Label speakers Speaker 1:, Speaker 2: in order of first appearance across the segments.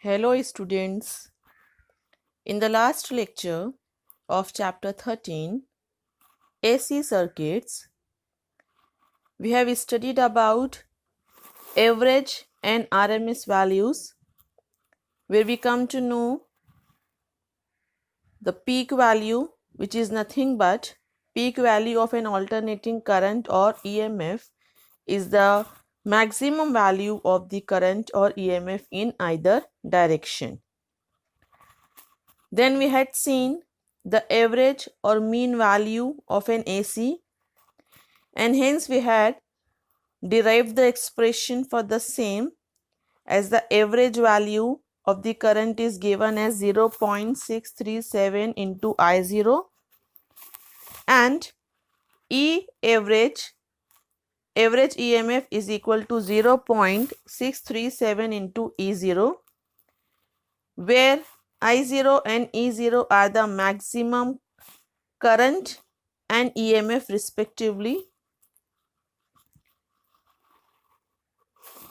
Speaker 1: Hello students. In the last lecture of chapter 13 AC circuits, we have studied about average and RMS values, where we come to know the peak value, which is nothing but peak value of an alternating current or EMF is the maximum value of the current or EMF in either direction. Then we had seen the average or mean value of an AC, and hence we had derived the expression for the same as the average value of the current is given as 0.637 into I0 and average EMF is equal to 0.637 into E0, where I0 and E0 are the maximum current and EMF respectively.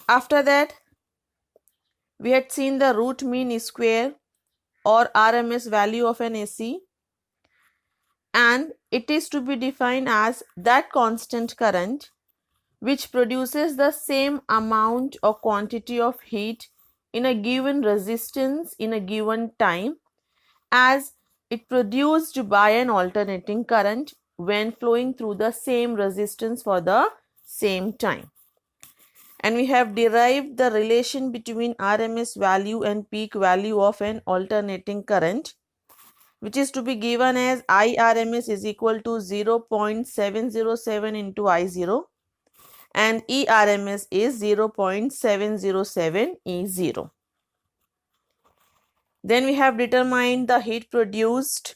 Speaker 1: After that, we had seen the root mean square or RMS value of an AC, and it is to be defined as that constant current which produces the same amount or quantity of heat in a given resistance in a given time as it produced by an alternating current when flowing through the same resistance for the same time. And we have derived the relation between RMS value and peak value of an alternating current, which is to be given as IRMS is equal to 0.707 into I0 and ERMS is 0.707 E0. Then we have determined the heat produced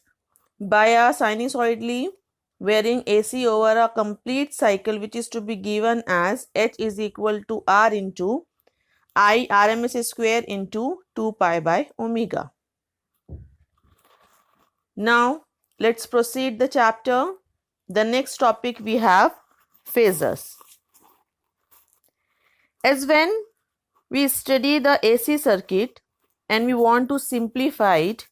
Speaker 1: by a sinusoidally varying AC over a complete cycle, which is to be given as H is equal to R into I RMS square into 2 pi by omega. Now let's proceed the chapter. The next topic we have phasors. As when we study the AC circuit and we want to simplify it,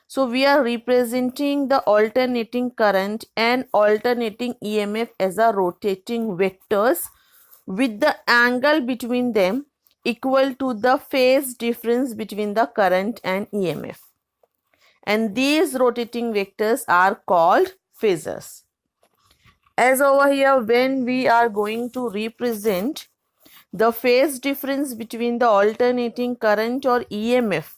Speaker 1: so we are representing the alternating current and alternating EMF as a rotating vectors with the angle between them equal to the phase difference between the current and EMF. And these rotating vectors are called phasors. As over here, when we are going to represent the phase difference between the alternating current or EMF,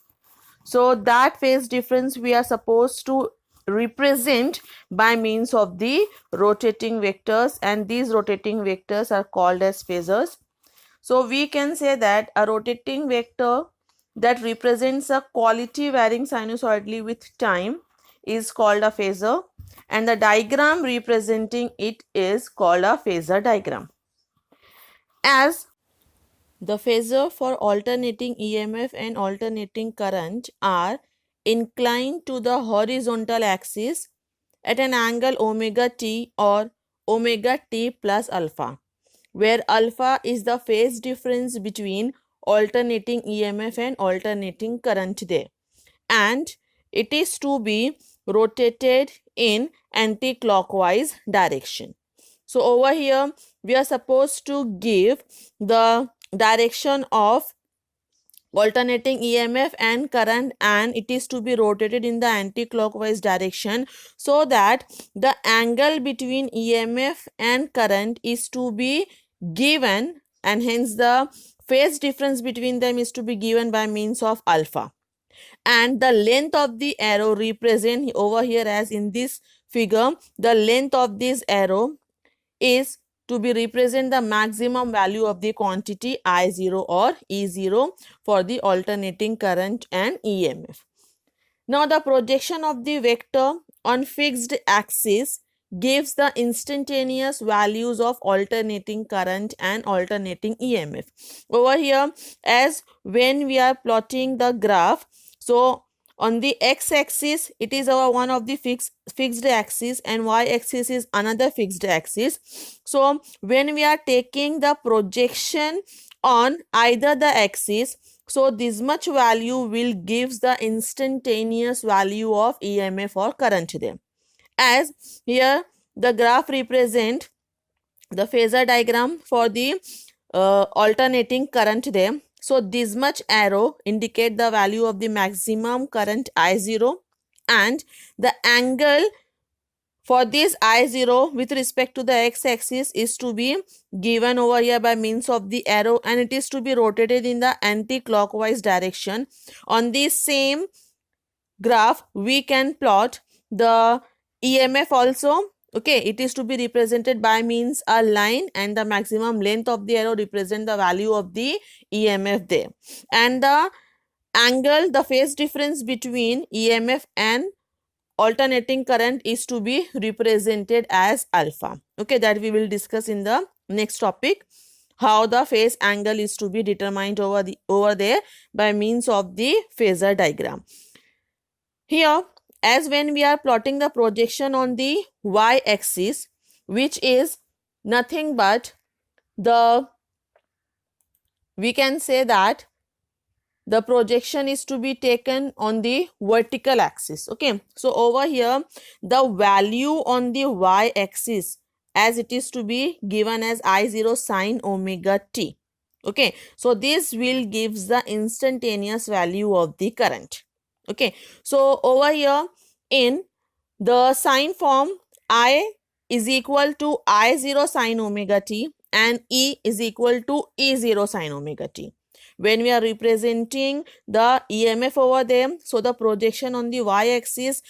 Speaker 1: so that phase difference we are supposed to represent by means of the rotating vectors, and these rotating vectors are called as phasors. So we can say that a rotating vector that represents a quality varying sinusoidally with time is called a phasor, and the diagram representing it is called a phasor diagram. As the phasor for alternating EMF and alternating current are inclined to the horizontal axis at an angle omega t or omega t plus alpha, where alpha is the phase difference between alternating EMF and alternating current there, and it is to be rotated in anti-clockwise direction. So over here we are supposed to give the direction of alternating EMF and current, and it is to be rotated in the anti-clockwise direction, so that the angle between EMF and current is to be given, and hence the phase difference between them is to be given by means of alpha. And the length of the arrow represent over here as in this figure, the length of this arrow is to be represent the maximum value of the quantity I0 or E0 for the alternating current and EMF. Now the projection of the vector on fixed axis gives the instantaneous values of alternating current and alternating EMF. Over here, as when we are plotting the graph, so on the x-axis it is our one of the fixed axis and y-axis is another fixed axis. So when we are taking the projection on either the axis, So this much value will gives the instantaneous value of EMF or current there. As here the graph represent the phasor diagram for the alternating current there. So this much arrow indicate the value of the maximum current I0, and the angle for this I0 with respect to the x-axis is to be given over here by means of the arrow, and it is to be rotated in the anti-clockwise direction. On the same graph we can plot the EMF also. Okay, it is to be represented by means a line, and the maximum length of the arrow represent the value of the EMF there, and the angle, the phase difference between EMF and alternating current is to be represented as alpha. Okay, that we will discuss in the next topic, how the phase angle is to be determined over there by means of the phasor diagram. Here, as when we are plotting the projection on the y-axis, which is nothing but we can say that the projection is to be taken on the vertical axis. Okay, so over here the value on the y-axis, as it is to be given as I0 sine omega t. Okay, so this will gives the instantaneous value of the current. Okay, so over here in the sine form, I is equal to I0 sine omega t and E is equal to E0 sine omega t. When we are representing the EMF over there, so the projection on the y-axis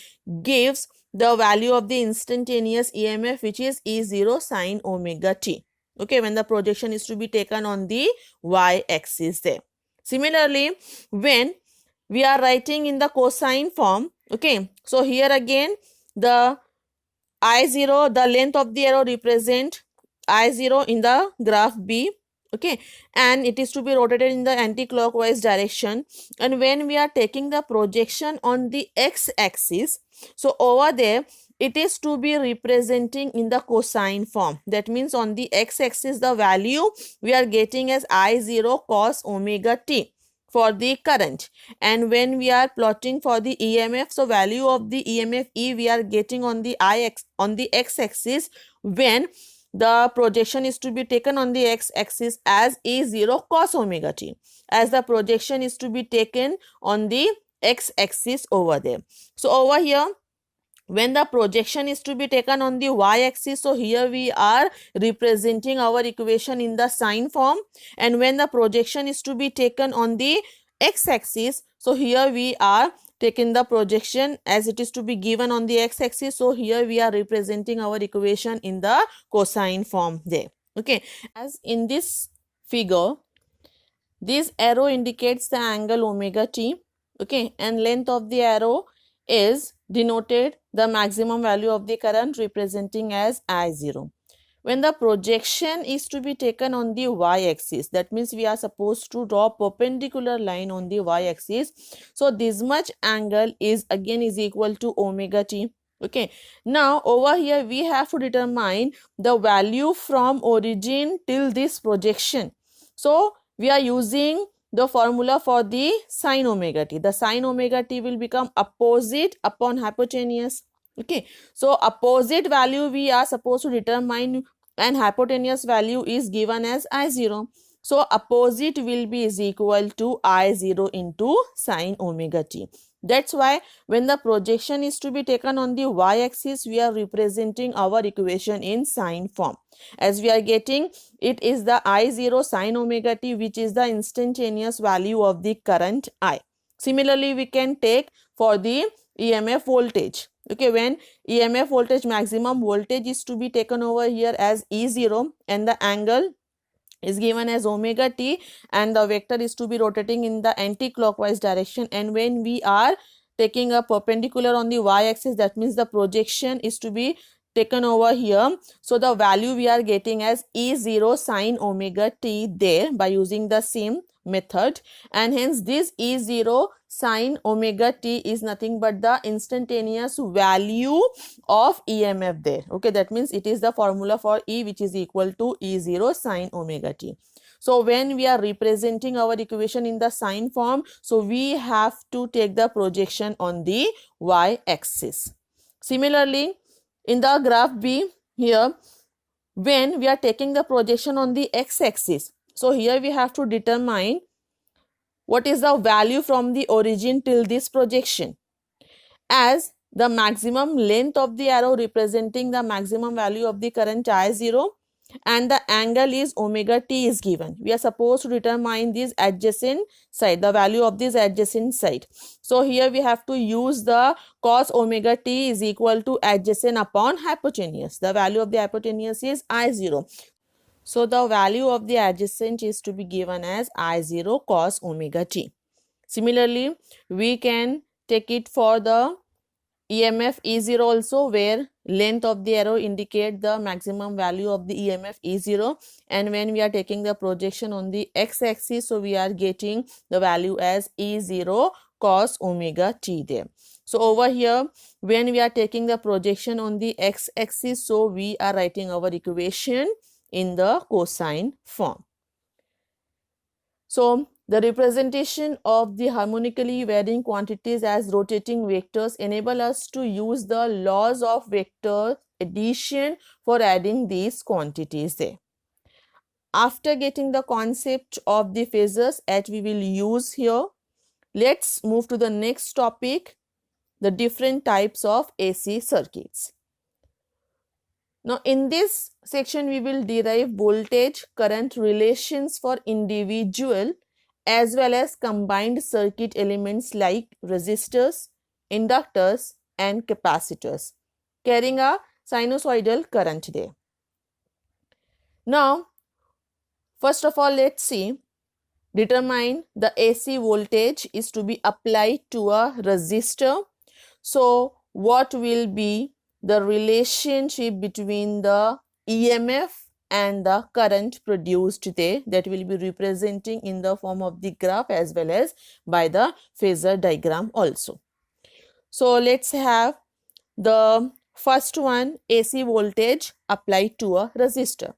Speaker 1: gives the value of the instantaneous EMF, which is E0 sine omega t. Okay, when the projection is to be taken on the y-axis there. Similarly, when we are writing in the cosine form, okay, so here again the I0, the length of the arrow represent I0 in the graph B. Okay, and it is to be rotated in the anti-clockwise direction, and when we are taking the projection on the x-axis, so over there it is to be representing in the cosine form. That means on the x-axis the value we are getting as I0 cos omega t for the current, and when we are plotting for the EMF, so value of the EMF E we are getting on the x-axis when the projection is to be taken on the x-axis as E0 cos omega t, as the projection is to be taken on the x-axis over there. So over here when the projection is to be taken on the y-axis, so here we are representing our equation in the sine form, and when the projection is to be taken on the x-axis, so here we are taking the projection as it is to be given on the x-axis, so here we are representing our equation in the cosine form there. Okay, as in this figure, this arrow indicates the angle omega t. Okay, and length of the arrow is denoted the maximum value of the current representing as I0. When the projection is to be taken on the y-axis, that means we are supposed to draw perpendicular line on the y-axis. So this much angle is again is equal to omega t. Okay, now over here we have to determine the value from origin till this projection. So we are using the formula for the sine omega t. The sine omega t will become opposite upon hypotenuse. Okay, so opposite value we are supposed to determine, and hypotenuse value is given as I0. So opposite will be is equal to I0 into sine omega t. That's why when the projection is to be taken on the y-axis, we are representing our equation in sine form. As we are getting, it is the I0 sine omega t, which is the instantaneous value of the current I. Similarly, we can take for the EMF voltage. Okay, when EMF voltage, maximum voltage is to be taken over here as E0, and the angle is given as omega t, and the vector is to be rotating in the anti-clockwise direction, and when we are taking a perpendicular on the y-axis, that means the projection is to be taken over here. So the value we are getting as E0 sine omega t there by using the same method, and hence this E0 sine omega t is nothing but the instantaneous value of EMF there. Okay, that means it is the formula for E, which is equal to E0 sine omega t. So when we are representing our equation in the sine form, so we have to take the projection on the y-axis. Similarly, in the graph B here, when we are taking the projection on the x-axis, so here we have to determine what is the value from the origin till this projection, as the maximum length of the arrow representing the maximum value of the current I0 and the angle is omega t is given. We are supposed to determine this adjacent side, the value of this adjacent side. So here we have to use the cos omega t is equal to adjacent upon hypotenuse. The value of the hypotenuse is I0. So the value of the adjacent is to be given as I0 cos omega t. Similarly, we can take it for the EMF E0 also, where length of the arrow indicate the maximum value of the EMF E0, and when we are taking the projection on the x-axis, so we are getting the value as E0 cos omega t there. So over here, when we are taking the projection on the x-axis, so we are writing our equation in the cosine form. So the representation of the harmonically varying quantities as rotating vectors enable us to use the laws of vector addition for adding these quantities there. After getting the concept of the phasors that we will use here, let's move to the next topic, the different types of AC circuits. Now in this section we will derive voltage current relations for individual as well as combined circuit elements like resistors, inductors and capacitors carrying a sinusoidal current there. Now first of all, let's see, determine the AC voltage is to be applied to a resistor. So what will be the relationship between the EMF and the current produced there, that will be representing in the form of the graph as well as by the phasor diagram also. So let's have the first one, AC voltage applied to a resistor.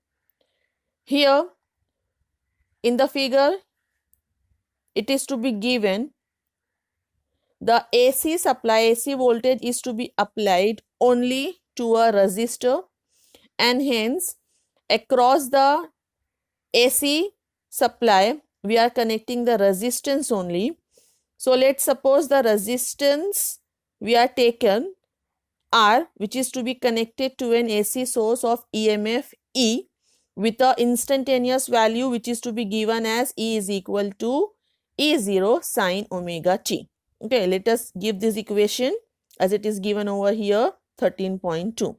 Speaker 1: Here in the figure it is to be given the AC supply, AC voltage is to be applied only to a resistor, and hence across the AC supply we are connecting the resistance only. So let's suppose the resistance we are taken R, which is to be connected to an AC source of EMF E with the instantaneous value which is to be given as E is equal to E0 sine omega t. Okay, let us give this equation as it is given over here, 13.2,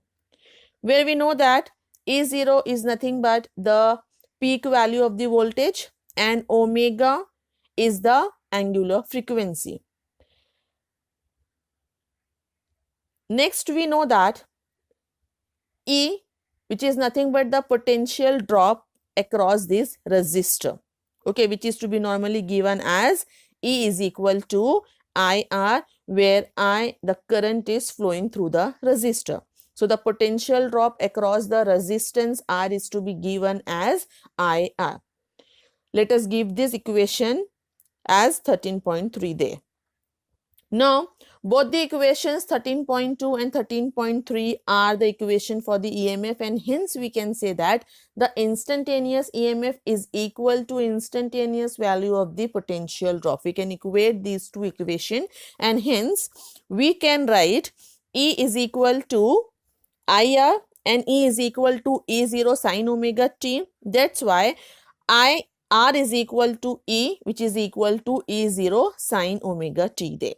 Speaker 1: where we know that E0 is nothing but the peak value of the voltage and omega is the angular frequency. Next we know that E, which is nothing but the potential drop across this resistor, okay, which is to be normally given as E is equal to IR, where I, the current is flowing through the resistor. So the potential drop across the resistance R is to be given as IR. Let us give this equation as 13.3 there. Now both the equations 13.2 and 13.3 are the equation for the EMF, and hence we can say that the instantaneous EMF is equal to instantaneous value of the potential drop. We can equate these two equations, and hence we can write E is equal to IR and E is equal to E0 sine omega t. That's why R is equal to E, which is equal to E0 sine omega t there.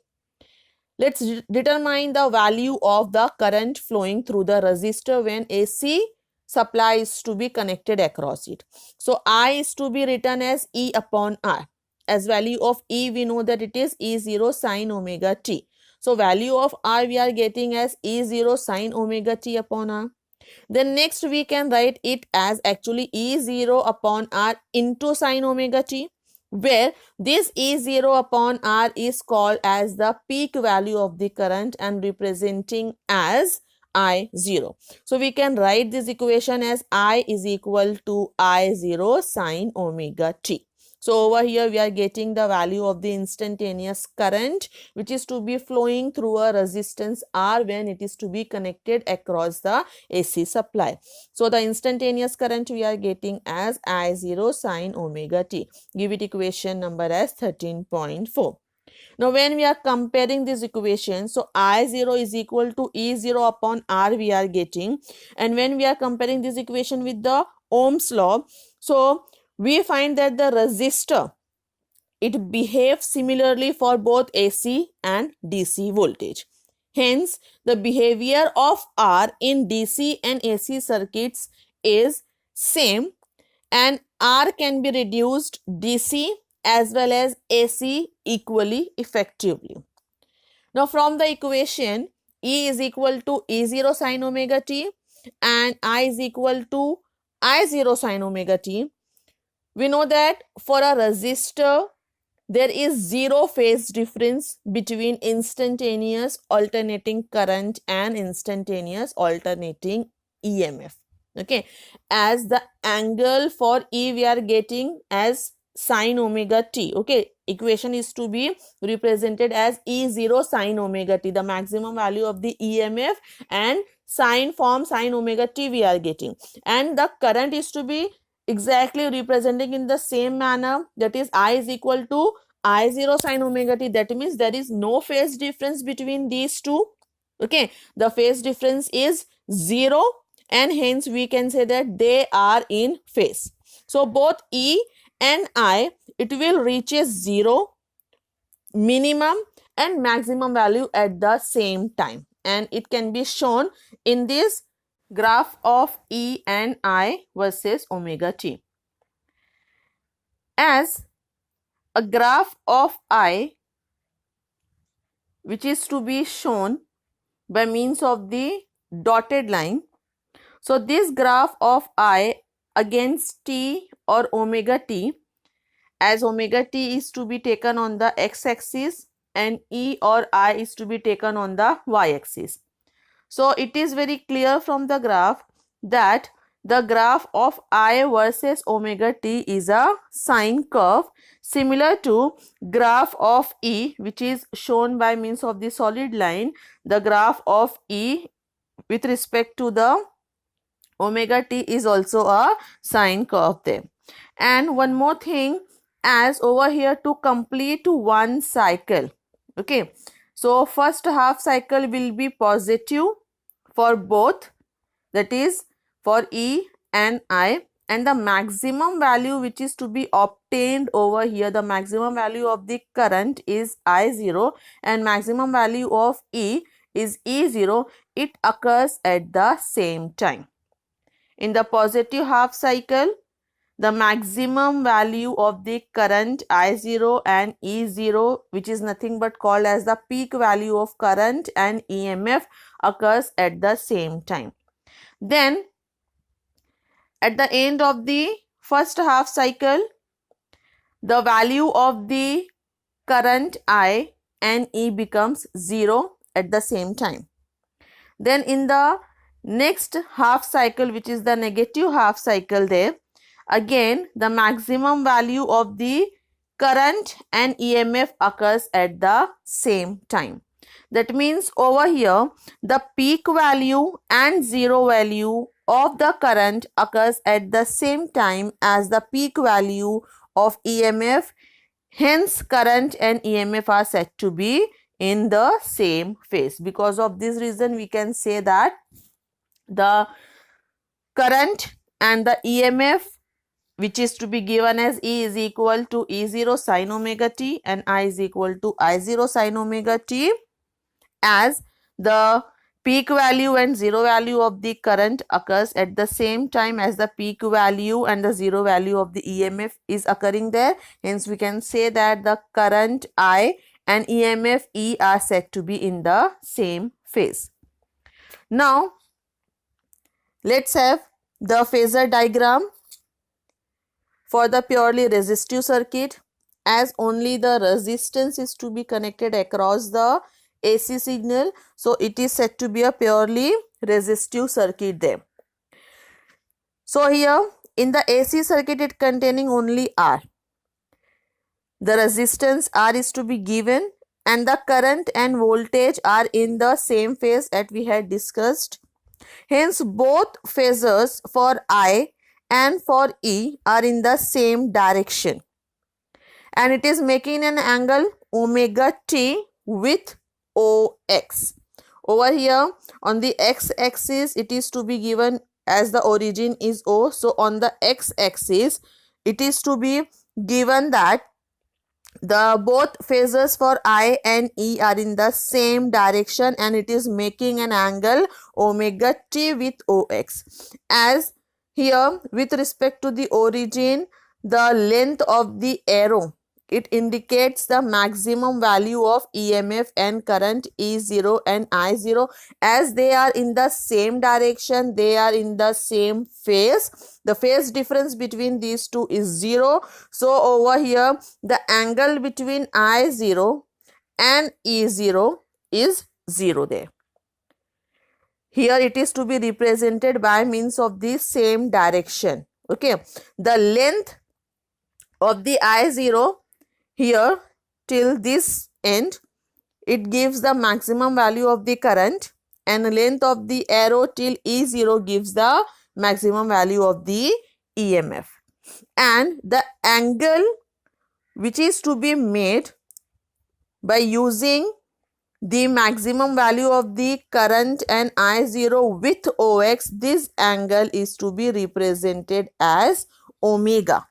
Speaker 1: Let's determine the value of the current flowing through the resistor when AC supply is to be connected across it. So I is to be written as E upon R. As value of E we know that it is E0 sine omega t. So value of R we are getting as E0 sine omega t upon R. Then next we can write it as actually E0 upon R into sine omega t, where this E0 upon R is called as the peak value of the current and representing as I0. So we can write this equation as I is equal to I0 sine omega t. So over here we are getting the value of the instantaneous current which is to be flowing through a resistance R when it is to be connected across the AC supply. So the instantaneous current we are getting as I0 sine omega t. Give it equation number as 13.4. Now when we are comparing this equation, so I0 is equal to E0 upon R we are getting, and when we are comparing this equation with the Ohm's law, so we find that the resistor, it behaves similarly for both AC and DC voltage. Hence, the behavior of R in DC and AC circuits is same, and R can be reduced DC as well as AC equally effectively. Now from the equation, E is equal to E0 sine omega t and I is equal to I0 sine omega t. We know that for a resistor, there is zero phase difference between instantaneous alternating current and instantaneous alternating EMF. Okay, as the angle for E we are getting as sine omega t. Okay, equation is to be represented as E0 sine omega t, the maximum value of the EMF, and sine form sine omega t we are getting, and the current is to be exactly representing in the same manner, that is I is equal to I0 sine omega t. That means there is no phase difference between these two. Okay, the phase difference is 0 and hence we can say that they are in phase. So both E and I, it will reach a 0 minimum and maximum value at the same time, and it can be shown in this graph of E and I versus omega t. As a graph of I which is to be shown by means of the dotted line. So this graph of I against t or omega t, as omega t is to be taken on the x-axis and E or I is to be taken on the y-axis. So it is very clear from the graph that the graph of I versus omega t is a sine curve similar to graph of E, which is shown by means of the solid line. The graph of E with respect to the omega t is also a sine curve there. And one more thing, as over here to complete one cycle, okay, so first half cycle will be positive for both, that is for E and I, and the maximum value which is to be obtained over here, the maximum value of the current is I0 and maximum value of E is E0. It occurs at the same time. In the positive half cycle, the maximum value of the current I0 and E0, which is nothing but called as the peak value of current and EMF, occurs at the same time. Then at the end of the first half cycle, the value of the current I and E becomes 0 at the same time. Then in the next half cycle, which is the negative half cycle there, again the maximum value of the current and EMF occurs at the same time. That means over here the peak value and zero value of the current occurs at the same time as the peak value of EMF. Hence current and EMF are said to be in the same phase. Because of this reason we can say that the current and the EMF, which is to be given as E is equal to E0 sine omega t and I is equal to I0 sine omega t, as the peak value and zero value of the current occurs at the same time as the peak value and the zero value of the EMF is occurring there. Hence we can say that the current I and EMF E are said to be in the same phase. Now let's have the phasor diagram for the purely resistive circuit, as only the resistance is to be connected across the AC signal, so it is said to be a purely resistive circuit there. So here in the AC circuit, it containing only R. The resistance R is to be given and the current and voltage are in the same phase that we had discussed. Hence, both phasors for I and for E are in the same direction. And it is making an angle omega t with OX. Over here on the x-axis, it is to be given as the origin is O. So, on the x-axis, it is to be given that the both phasors for I and E are in the same direction and it is making an angle omega t with OX. As here with respect to the origin, the length of the arrow, it indicates the maximum value of EMF and current E0 and I0. As they are in the same direction, they are in the same phase. The phase difference between these two is 0. So, over here the angle between I0 and E0 is 0 there. Here it is to be represented by means of the same direction. Okay. The length of the I0 here till this end, it gives the maximum value of the current, and length of the arrow till E0 gives the maximum value of the EMF. And the angle which is to be made by using the maximum value of the current and I0 with OX, this angle is to be represented as omega.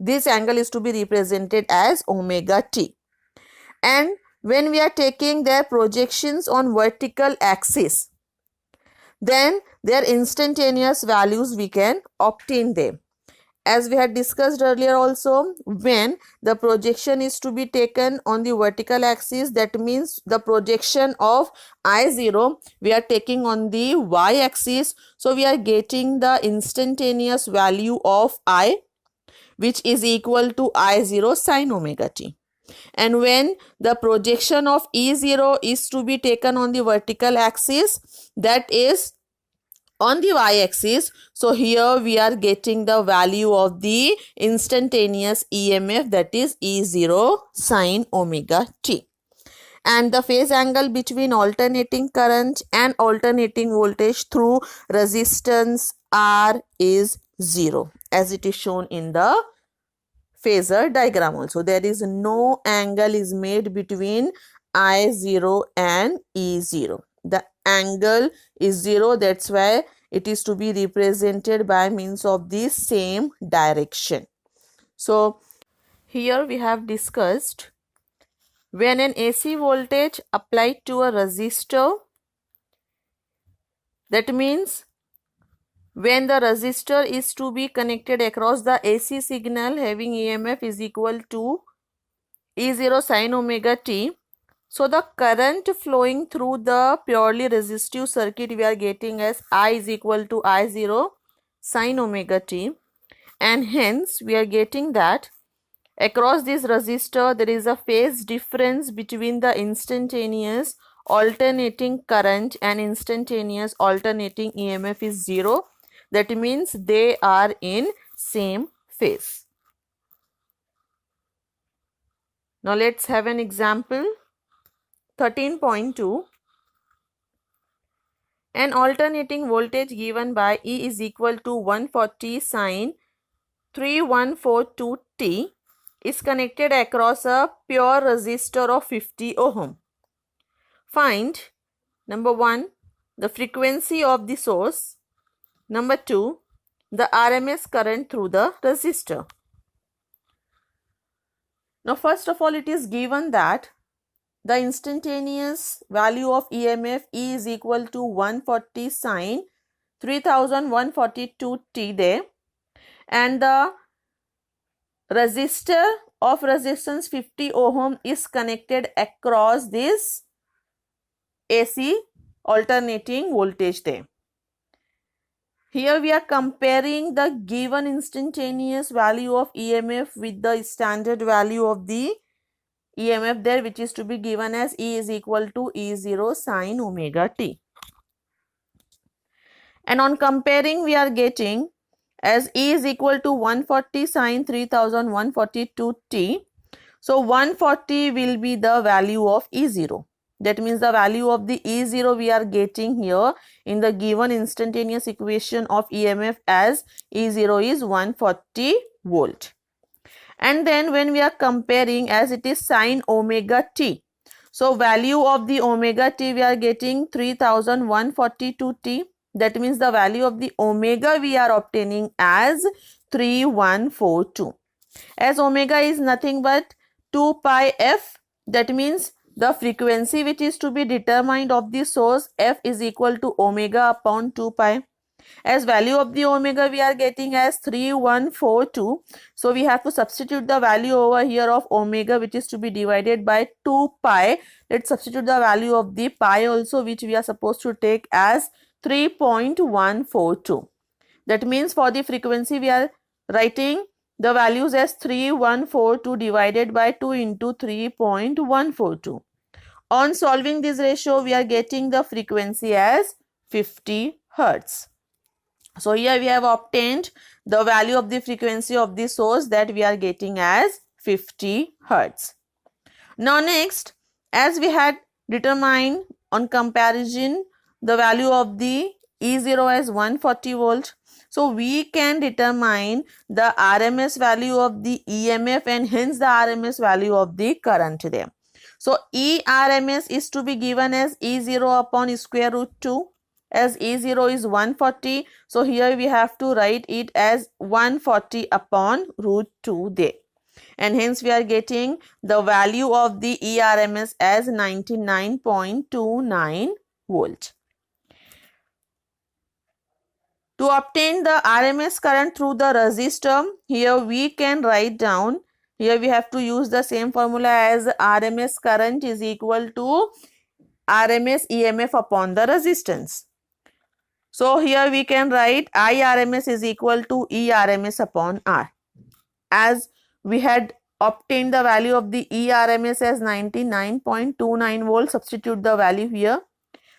Speaker 1: This angle is to be represented as omega t. And when we are taking their projections on vertical axis, then their instantaneous values we can obtain them. As we had discussed earlier also, when the projection is to be taken on the vertical axis, that means the projection of I0 we are taking on the y-axis. So, we are getting the instantaneous value of I, which is equal to I0 sin omega t. And when the projection of E0 is to be taken on the vertical axis, that is on the y-axis, so here we are getting the value of the instantaneous EMF, that is E0 sin omega t. And the phase angle between alternating current and alternating voltage through resistance R is 0, as it is shown in the phasor diagram also. There is no angle is made between I0 and E0. The angle is 0, that's why it is to be represented by means of the same direction. So, here we have discussed when an AC voltage applied to a resistor, that means when the resistor is to be connected across the AC signal having EMF is equal to E0 sin omega t. So, the current flowing through the purely resistive circuit we are getting as I is equal to I0 sin omega t, and hence we are getting that across this resistor there is a phase difference between the instantaneous alternating current and instantaneous alternating EMF is 0. That means they are in same phase. Now, let's have an example. 13.2. An alternating voltage given by E is equal to 140 sin 3142 t is connected across a pure resistor of 50 ohm. Find number 1, the frequency of the source. Number 2, the RMS current through the resistor. Now, first of all, it is given that the instantaneous value of EMF E is equal to 140 sin 3142 t there, and the resistor of resistance 50 ohm is connected across this AC alternating voltage there. Here we are comparing the given instantaneous value of EMF with the standard value of the EMF there, which is to be given as E is equal to E0 sine omega t. And on comparing, we are getting as E is equal to 140 sine 3142 t. So 140 will be the value of E0. That means the value of the E0 we are getting here in the given instantaneous equation of EMF as E0 is 140 volt. And then when we are comparing, as it is sine omega t, so value of the omega t we are getting 3142 t. That means the value of the omega we are obtaining as 3142. As omega is nothing but 2 pi f, that means the frequency which is to be determined of the source f is equal to omega upon 2 pi. As value of the omega we are getting as 3142. So we have to substitute the value over here of omega, which is to be divided by 2 pi. Let's substitute the value of the pi also, which we are supposed to take as 3.142. That means for the frequency we are writing the values as 3142 divided by 2 into 3.142. On solving this ratio, we are getting the frequency as 50 Hertz. So here we have obtained the value of the frequency of the source, that we are getting as 50 Hertz. Now next, as we had determined on comparison the value of the E0 as 140 volt. So we can determine the RMS value of the EMF and hence the RMS value of the current there. So ERMS is to be given as E0 upon square root 2, as E0 is 140. So here we have to write it as 140 upon root 2 there. And hence we are getting the value of the ERMS as 99.29 volt. To obtain the RMS current through the resistor, here we can write down, here we have to use the same formula as RMS current is equal to RMS EMF upon the resistance. So here we can write IRMS is equal to ERMS upon R. As we had obtained the value of the ERMS as 99.29 volt, substitute the value here.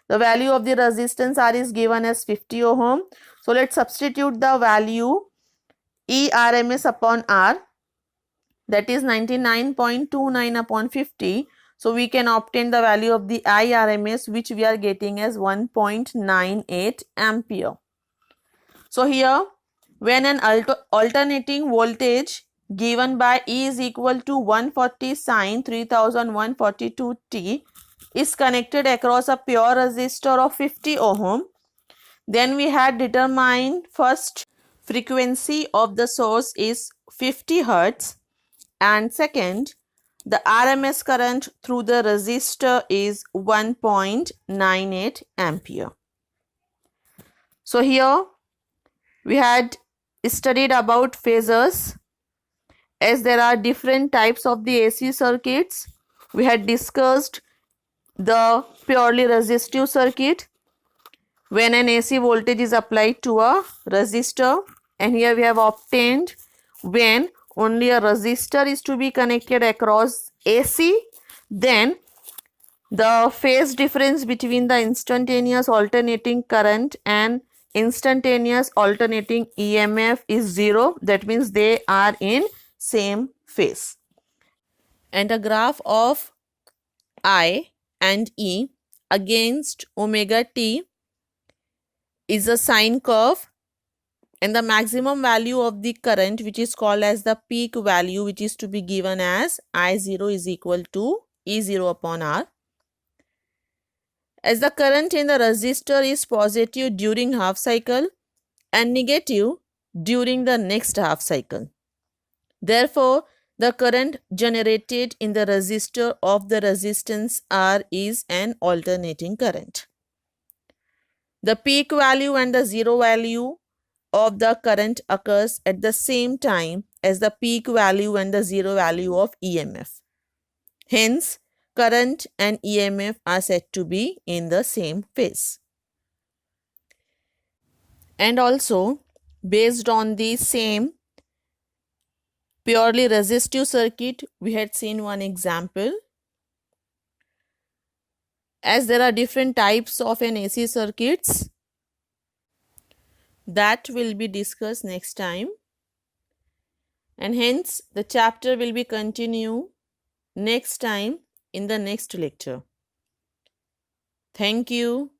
Speaker 1: The value of the resistance R is given as 50 ohm. So let's substitute the value ERMS upon R, that is 99.29 upon 50. So we can obtain the value of the IRMS, which we are getting as 1.98 ampere. So here, when an alternating voltage given by E is equal to 140 sine 3142 t is connected across a pure resistor of 50 ohm, then we had determined first frequency of the source is 50 Hertz, and second the RMS current through the resistor is 1.98 ampere. So here we had studied about phasors. As there are different types of the AC circuits, we had discussed the purely resistive circuit, when an AC voltage is applied to a resistor, and here we have obtained when only a resistor is to be connected across AC, then the phase difference between the instantaneous alternating current and instantaneous alternating EMF is 0. That means they are in same phase. And a graph of I and E against omega t is a sine curve, and the maximum value of the current, which is called as the peak value, which is to be given as I0 is equal to E0 upon R. As the current in the resistor is positive during half cycle and negative during the next half cycle, therefore the current generated in the resistor of the resistance R is an alternating current. The peak value and the zero value of the current occurs at the same time as the peak value and the zero value of EMF. Hence, current and EMF are said to be in the same phase. And also, based on the same Purely resistive circuit, we had seen one example. As there are different types of an AC circuits, that will be discussed next time, and hence the chapter will be continue next time in the next lecture. Thank you.